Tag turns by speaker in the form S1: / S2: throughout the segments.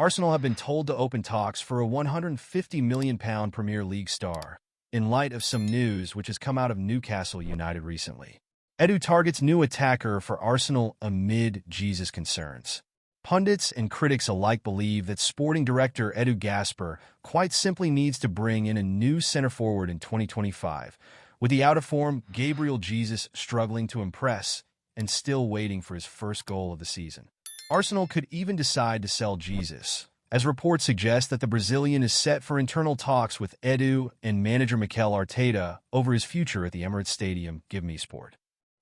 S1: Arsenal have been told to open talks for a £150 million Premier League star, in light of some news which has come out of Newcastle United recently. Edu targets new attacker for Arsenal amid Jesus concerns. Pundits and critics alike believe that sporting director Edu Gaspar quite simply needs to bring in a new centre-forward in 2025, with the out-of-form Gabriel Jesus struggling to impress and still waiting for his first goal of the season. Arsenal could even decide to sell Jesus, as reports suggest that the Brazilian is set for internal talks with Edu and manager Mikel Arteta over his future at the Emirates Stadium. Give me sport.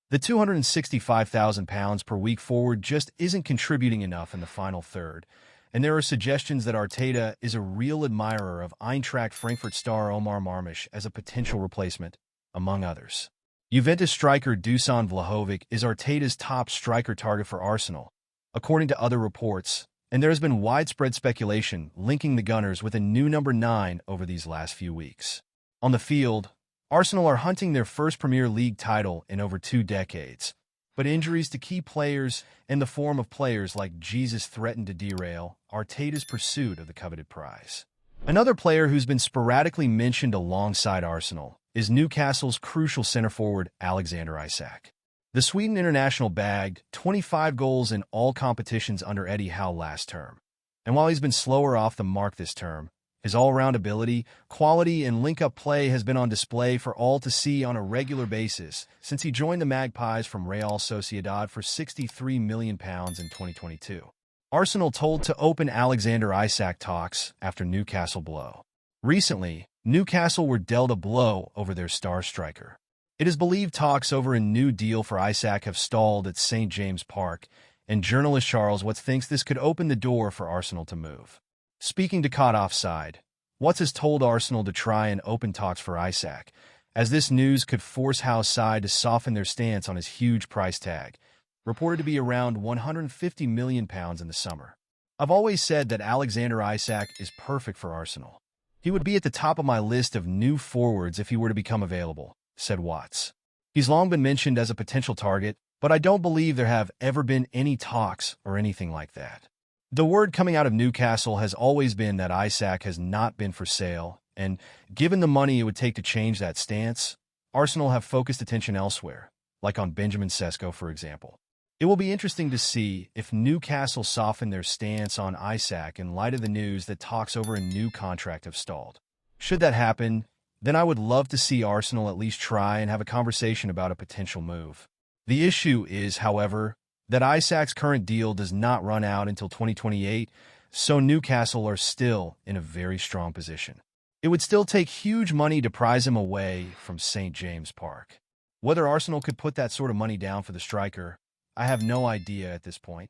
S1: The £265,000 per week forward just isn't contributing enough in the final third, and there are suggestions that Arteta is a real admirer of Eintracht Frankfurt star Omar Marmush as a potential replacement, among others. Juventus striker Dusan Vlahovic is Arteta's top striker target for Arsenal, according to other reports, and there has been widespread speculation linking the Gunners with a new number 9 over these last few weeks. On the field, Arsenal are hunting their first Premier League title in over 2 decades, but injuries to key players and the form of players like Jesus threatened to derail Arteta's pursuit of the coveted prize. Another player who's been sporadically mentioned alongside Arsenal is Newcastle's crucial centre-forward Alexander Isak. The Sweden international bagged 25 goals in all competitions under Eddie Howe last term, and while he's been slower off the mark this term, his all-round ability, quality, and link-up play has been on display for all to see on a regular basis since he joined the Magpies from Real Sociedad for £63 million in 2022. Arsenal told to open Alexander Isak talks after Newcastle blow. Recently, Newcastle were dealt a blow over their star striker. It is believed talks over a new deal for Isak have stalled at St. James Park, and journalist Charles Watts thinks this could open the door for Arsenal to move. Speaking to Caught Offside, Watts has told Arsenal to try and open talks for Isak, as this news could force Howe's side to soften their stance on his huge price tag, reported to be around £150 million in the summer. I've always said that Alexander Isak is perfect for Arsenal. He would be at the top of my list of new forwards if he were to become available, said Watts. He's long been mentioned as a potential target, but I don't believe there have ever been any talks or anything like that. The word coming out of Newcastle has always been that Isak has not been for sale, and given the money it would take to change that stance, Arsenal have focused attention elsewhere, like on Benjamin Sesko, for example. It will be interesting to see if Newcastle soften their stance on Isak in light of the news that talks over a new contract have stalled. Should that happen, then I would love to see Arsenal at least try and have a conversation about a potential move. The issue is, however, that Isak's current deal does not run out until 2028, so Newcastle are still in a very strong position. It would still take huge money to prize him away from St. James Park. Whether Arsenal could put that sort of money down for the striker, I have no idea at this point.